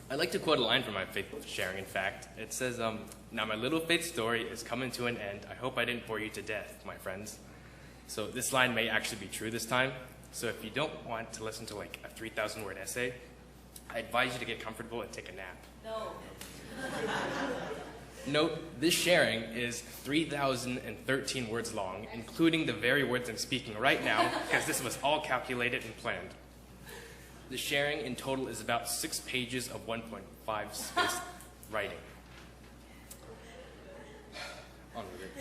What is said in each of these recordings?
I'd like to quote a line from my faith sharing, in fact. It says, now my little faith story is coming to an end. I hope I didn't bore you to death, my friends. So this line may actually be true this time. So if you don't want to listen to like a 3,000-word essay, I advise you to get comfortable and take a nap. No. Note, this sharing is 3,013 words long, including the very words I'm speaking right now, because this was all calculated and planned. The sharing in total is about 6 pages of 1.5 space writing. On with it.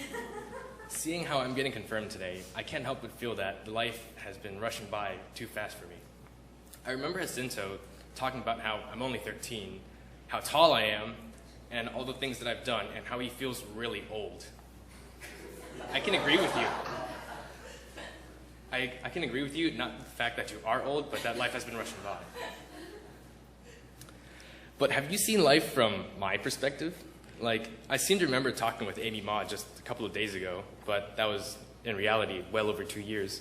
Seeing how I'm getting confirmed today, I can't help but feel that life has been rushing by too fast for me. I remember Jacinto talking about how I'm only 13, how tall I am, and all the things that I've done, and how he feels really old. I can agree with you. I can agree with you, not the fact that you are old, but that life has been rushing by. But have you seen life from my perspective? Like, I seem to remember talking with Amy Ma just a couple of days ago, but that was, in reality, well over 2 years.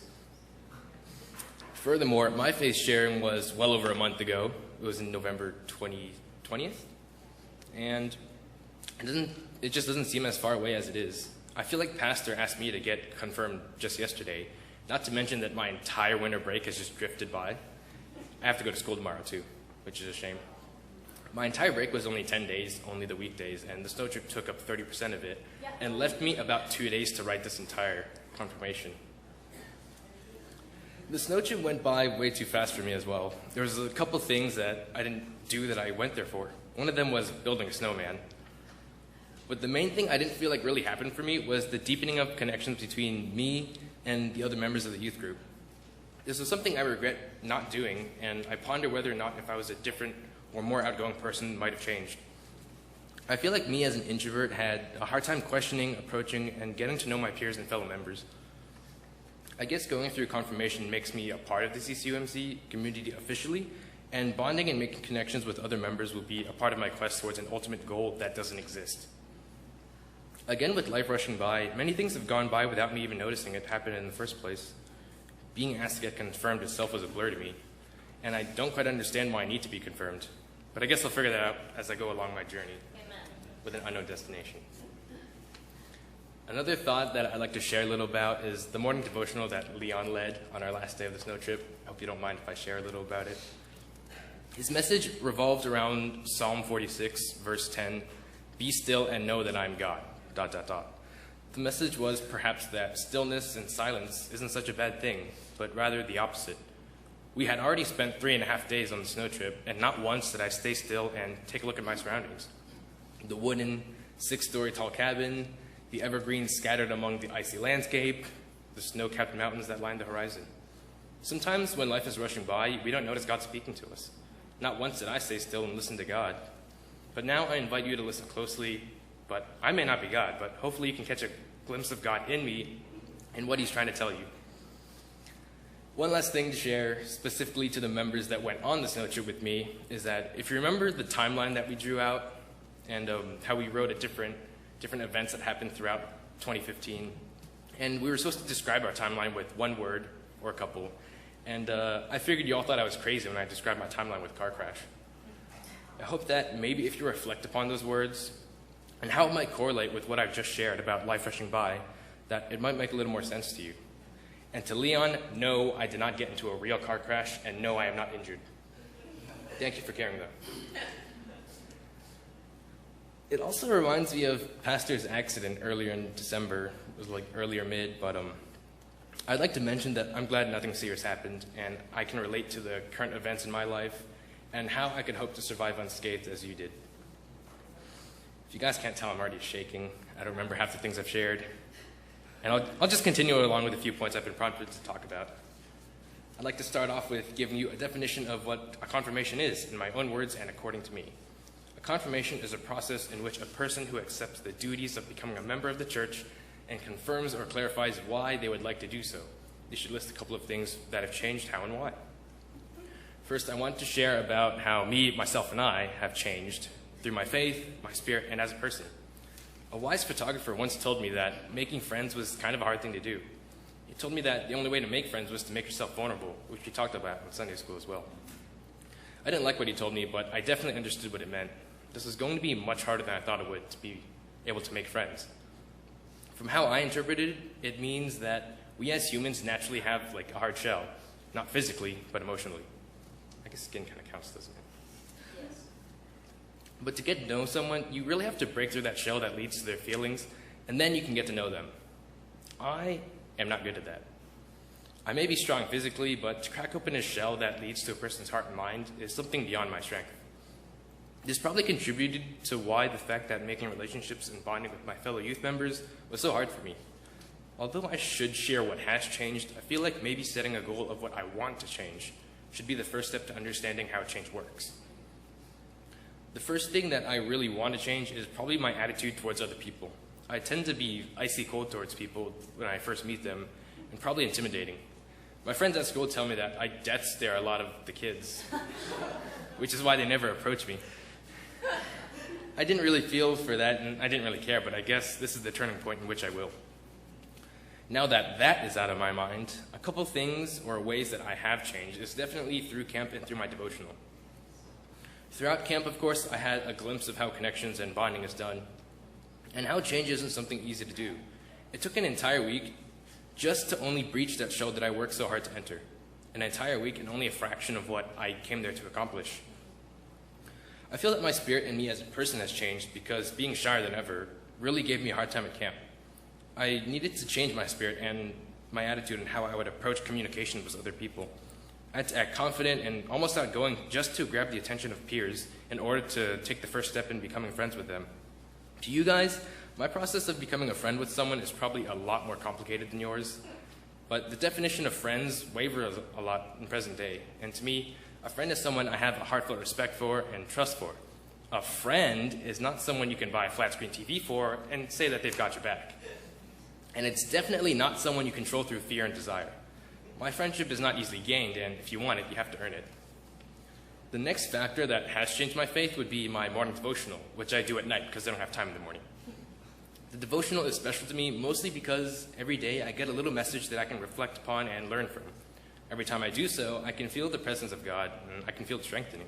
Furthermore, my faith sharing was well over a month ago. It was in November 20th. And it just doesn't seem as far away as it is. I feel like Pastor asked me to get confirmed just yesterday, not to mention that my entire winter break has just drifted by. I have to go to school tomorrow too, which is a shame. My entire break was only 10 days, only the weekdays, and the snow trip took up 30% of it, and left me about 2 days to write this entire confirmation. The snow trip went by way too fast for me as well. There was a couple things that I didn't do that I went there for. One of them was building a snowman. But the main thing I didn't feel like really happened for me was the deepening of connections between me and the other members of the youth group. This was something I regret not doing, and I ponder whether or not if I was a different or more outgoing person might have changed. I feel like me as an introvert had a hard time questioning, approaching, and getting to know my peers and fellow members. I guess going through confirmation makes me a part of the CCUMC community officially, and bonding and making connections with other members will be a part of my quest towards an ultimate goal that doesn't exist. Again, with life rushing by, many things have gone by without me even noticing it happened in the first place. Being asked to get confirmed itself was a blur to me, and I don't quite understand why I need to be confirmed. But I guess I'll figure that out as I go along my journey. Amen. With an unknown destination. Another thought that I'd like to share a little about is the morning devotional that Leon led on our last day of the snow trip. I hope you don't mind if I share a little about it. His message revolved around Psalm 46, verse 10, "Be still and know that I'm God." ... The message was perhaps that stillness and silence isn't such a bad thing, but rather the opposite. We had already spent 3.5 days on the snow trip, and not once did I stay still and take a look at my surroundings. The wooden, 6-story tall cabin, the evergreens scattered among the icy landscape, the snow-capped mountains that line the horizon. Sometimes when life is rushing by, we don't notice God speaking to us. Not once did I stay still and listen to God. But now I invite you to listen closely. But I may not be God, but hopefully you can catch a glimpse of God in me and what he's trying to tell you. One last thing to share, specifically to the members that went on the snow trip with me, is that if you remember the timeline that we drew out and how we wrote at different events that happened throughout 2015, and we were supposed to describe our timeline with one word or a couple, and I figured you all thought I was crazy when I described my timeline with car crash. I hope that maybe if you reflect upon those words, and how it might correlate with what I've just shared about life rushing by, that it might make a little more sense to you. And to Leon, no, I did not get into a real car crash, and no, I am not injured. Thank you for caring, though. It also reminds me of Pastor's accident earlier in December. It was like earlier mid, but I'd like to mention that I'm glad nothing serious happened, and I can relate to the current events in my life, and how I could hope to survive unscathed as you did. If you guys can't tell, I'm already shaking. I don't remember half the things I've shared. And I'll just continue along with a few points I've been prompted to talk about. I'd like to start off with giving you a definition of what a confirmation is, in my own words and according to me. A confirmation is a process in which a person who accepts the duties of becoming a member of the church and confirms or clarifies why they would like to do so. They should list a couple of things that have changed, how and why. First, I want to share about how me, myself, and I have changed through my faith, my spirit, and as a person. A wise photographer once told me that making friends was kind of a hard thing to do. He told me that the only way to make friends was to make yourself vulnerable, which we talked about in Sunday school as well. I didn't like what he told me, but I definitely understood what it meant. This was going to be much harder than I thought it would to be able to make friends. From how I interpreted it, it means that we as humans naturally have like a hard shell, not physically, but emotionally. I guess skin kind of counts, doesn't it? Yes. But to get to know someone, you really have to break through that shell that leads to their feelings, and then you can get to know them. I am not good at that. I may be strong physically, but to crack open a shell that leads to a person's heart and mind is something beyond my strength. This probably contributed to why the fact that making relationships and bonding with my fellow youth members was so hard for me. Although I should share what has changed, I feel like maybe setting a goal of what I want to change should be the first step to understanding how change works. The first thing that I really want to change is probably my attitude towards other people. I tend to be icy cold towards people when I first meet them, and probably intimidating. My friends at school tell me that I death stare a lot of the kids, which is why they never approach me. I didn't really feel for that, and I didn't really care, but I guess this is the turning point in which I will. Now that that is out of my mind, a couple things or ways that I have changed is definitely through camp and through my devotional. Throughout camp, of course, I had a glimpse of how connections and bonding is done, and how change isn't something easy to do. It took an entire week just to only breach that shell that I worked so hard to enter. An entire week and only a fraction of what I came there to accomplish. I feel that my spirit and me as a person has changed because being shyer than ever really gave me a hard time at camp. I needed to change my spirit and my attitude and how I would approach communication with other people. I had to act confident and almost outgoing just to grab the attention of peers in order to take the first step in becoming friends with them. To you guys, my process of becoming a friend with someone is probably a lot more complicated than yours, but the definition of friends wavers a lot in present day, and to me, a friend is someone I have a heartfelt respect for and trust for. A friend is not someone you can buy a flat screen TV for and say that they've got your back. And it's definitely not someone you control through fear and desire. My friendship is not easily gained, and if you want it, you have to earn it. The next factor that has changed my faith would be my morning devotional, which I do at night because I don't have time in the morning. The devotional is special to me mostly because every day I get a little message that I can reflect upon and learn from. Every time I do so, I can feel the presence of God, and I can feel it strengthening.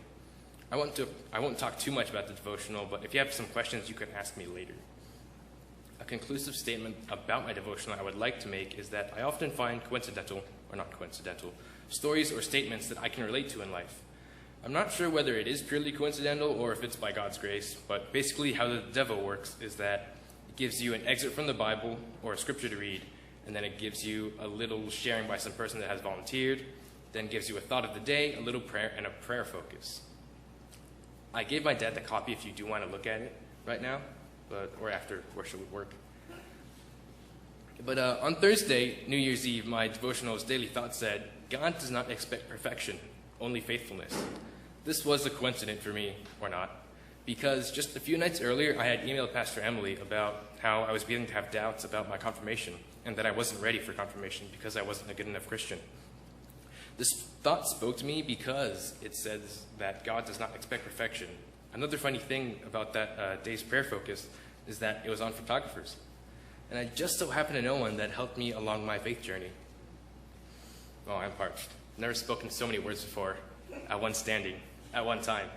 I won't talk too much about the devotional, but if you have some questions, you can ask me later. A conclusive statement about my devotional I would like to make is that I often find coincidental, or not coincidental, stories or statements that I can relate to in life. I'm not sure whether it is purely coincidental or if it's by God's grace, but basically how the devil works is that it gives you an excerpt from the Bible or a scripture to read, and then it gives you a little sharing by some person that has volunteered, then gives you a thought of the day, a little prayer, and a prayer focus. I gave my dad the copy if you do want to look at it right now, or after worship would work. But on Thursday, New Year's Eve, my devotional's daily thought said, God does not expect perfection, only faithfulness. This was a coincidence for me, or not, because just a few nights earlier, I had emailed Pastor Emily about how I was beginning to have doubts about my confirmation, and that I wasn't ready for confirmation because I wasn't a good enough Christian. This thought spoke to me because it says that God does not expect perfection. Another funny thing about that day's prayer focus is that it was on photographers. And I just so happened to know one that helped me along my faith journey. Oh, I'm parched. Never spoken so many words before at one standing, at one time.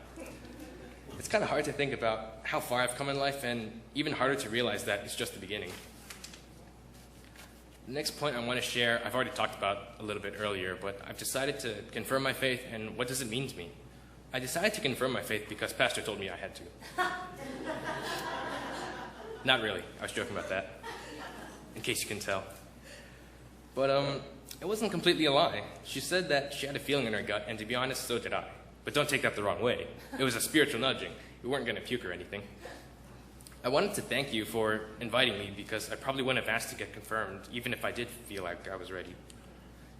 It's kind of hard to think about how far I've come in life, and even harder to realize that it's just the beginning. The next point I want to share, I've already talked about a little bit earlier, but I've decided to confirm my faith, and what does it mean to me? I decided to confirm my faith because Pastor told me I had to. Not really. I was joking about that, in case you can tell. But it wasn't completely a lie. She said that she had a feeling in her gut, and to be honest, so did I. But don't take that the wrong way. It was a spiritual nudging. We weren't going to puke or anything. I wanted to thank you for inviting me because I probably wouldn't have asked to get confirmed, even if I did feel like I was ready.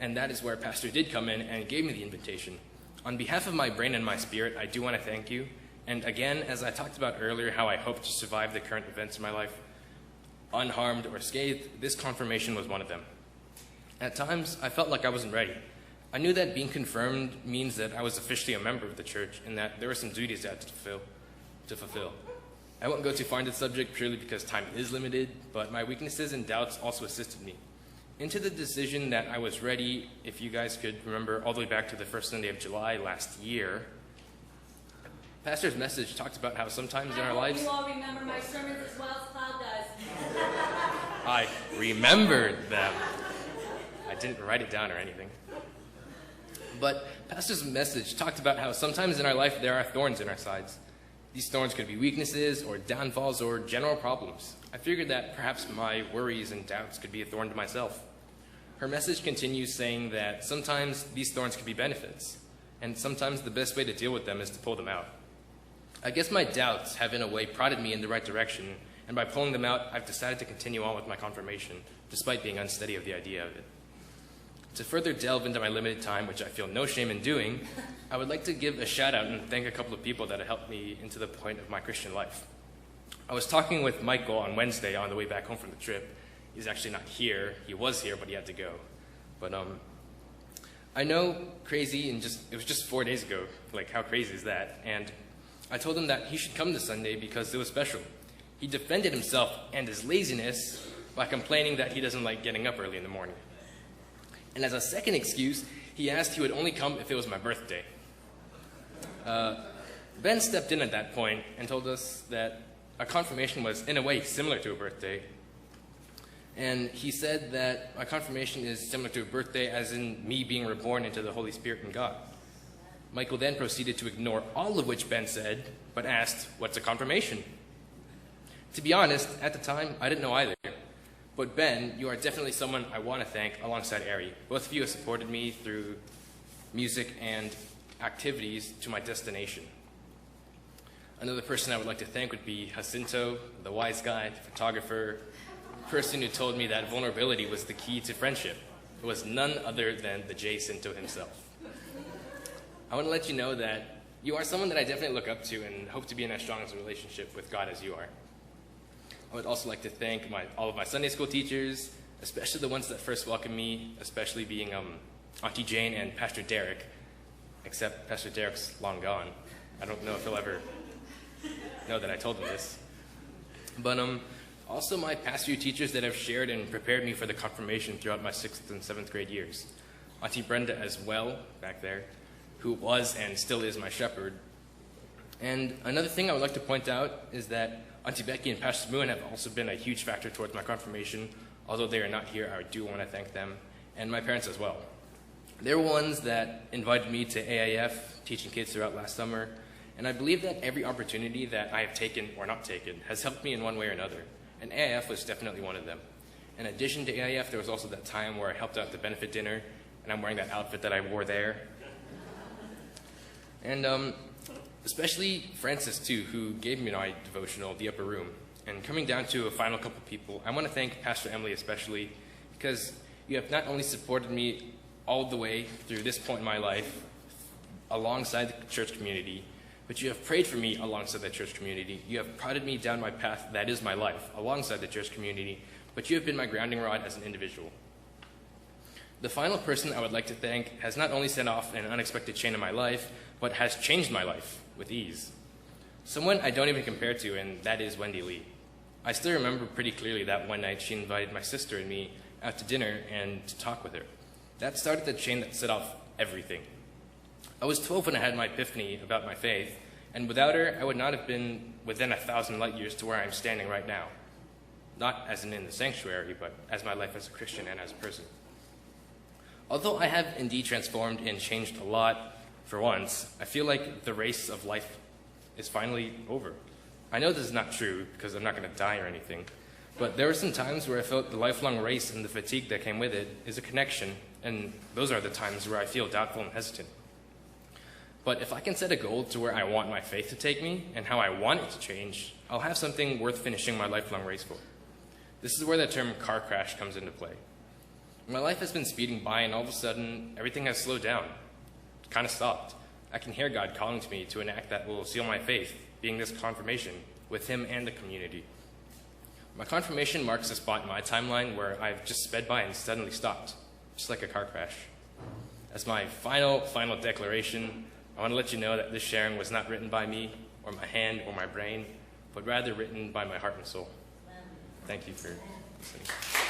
And that is where Pastor did come in and gave me the invitation. On behalf of my brain and my spirit, I do want to thank you. And again, as I talked about earlier, how I hope to survive the current events in my life, unharmed or scathed, this confirmation was one of them. At times, I felt like I wasn't ready. I knew that being confirmed means that I was officially a member of the church and that there were some duties I had to fulfill. I won't go too far into the subject purely because time is limited, but my weaknesses and doubts also assisted me into the decision that I was ready. If you guys could remember all the way back to the first Sunday of July last year, Pastor's message talked about how sometimes in our I lives... hope you all remember my sermons as well as Cloud does. I remembered them. I didn't write it down or anything. But Pastor's message talked about how sometimes in our life there are thorns in our sides. These thorns could be weaknesses or downfalls or general problems. I figured that perhaps my worries and doubts could be a thorn to myself. Her message continues saying that sometimes these thorns could be benefits, and sometimes the best way to deal with them is to pull them out. I guess my doubts have in a way prodded me in the right direction, and by pulling them out, I've decided to continue on with my confirmation, despite being unsteady of the idea of it. To further delve into my limited time, which I feel no shame in doing, I would like to give a shout out and thank a couple of people that have helped me into the point of my Christian life. I was talking with Michael on Wednesday on the way back home from the trip. He's actually not here. He was here, but he had to go. But I know crazy, and it was just 4 days ago. Like, how crazy is that? And I told him that he should come this Sunday because it was special. He defended himself and his laziness by complaining that he doesn't like getting up early in the morning. And as a second excuse, he asked he would only come if it was my birthday. Ben stepped in at that point and told us that a confirmation was, in a way, similar to a birthday. And he said that my confirmation is similar to a birthday, as in me being reborn into the Holy Spirit and God. Michael then proceeded to ignore all of which Ben said, but asked, "What's a confirmation?" To be honest, at the time, I didn't know either. But Ben, you are definitely someone I want to thank alongside Ari. Both of you have supported me through music and activities to my destination. Another person I would like to thank would be Jacinto, the wise guy, the photographer, the person who told me that vulnerability was the key to friendship. It was none other than the Jacinto himself. I want to let you know that you are someone that I definitely look up to and hope to be in as strong as a relationship with God as you are. I would also like to thank all of my Sunday school teachers, especially the ones that first welcomed me, especially being Auntie Jane and Pastor Derek, except Pastor Derek's long gone. I don't know if he'll ever know that I told him this. But also my past few teachers that have shared and prepared me for the confirmation throughout my 6th and 7th grade years. Auntie Brenda as well, back there, who was and still is my shepherd. And another thing I would like to point out is that Auntie Becky and Pastor Moon have also been a huge factor towards my confirmation. Although they are not here, I do want to thank them, and my parents as well. They're ones that invited me to AIF, teaching kids throughout last summer, and I believe that every opportunity that I have taken or not taken has helped me in one way or another, and AIF was definitely one of them. In addition to AIF, there was also that time where I helped out at the benefit dinner, and I'm wearing that outfit that I wore there. And especially Francis, too, who gave me my devotional, The Upper Room. And coming down to a final couple people, I want to thank Pastor Emily especially, because you have not only supported me all the way through this point in my life, alongside the church community, but you have prayed for me alongside the church community. You have prodded me down my path that is my life, alongside the church community, but you have been my grounding rod as an individual. The final person I would like to thank has not only set off an unexpected chain in my life, but has changed my life with ease. Someone I don't even compare to, and that is Wendy Lee. I still remember pretty clearly that one night she invited my sister and me out to dinner and to talk with her. That started the chain that set off everything. I was 12 when I had my epiphany about my faith, and without her, I would not have been within 1,000 light years to where I'm standing right now. Not as in the sanctuary, but as my life as a Christian and as a person. Although I have indeed transformed and changed a lot, for once, I feel like the race of life is finally over. I know this is not true, because I'm not going to die or anything, but there were some times where I felt the lifelong race and the fatigue that came with it is a connection, and those are the times where I feel doubtful and hesitant. But if I can set a goal to where I want my faith to take me, and how I want it to change, I'll have something worth finishing my lifelong race for. This is where the term car crash comes into play. My life has been speeding by, and all of a sudden, everything has slowed down. It kind of stopped. I can hear God calling to me to an act that will seal my faith, being this confirmation with Him and the community. My confirmation marks a spot in my timeline where I've just sped by and suddenly stopped, just like a car crash. As my final declaration, I want to let you know that this sharing was not written by me, or my hand, or my brain, but rather written by my heart and soul. Thank you for listening.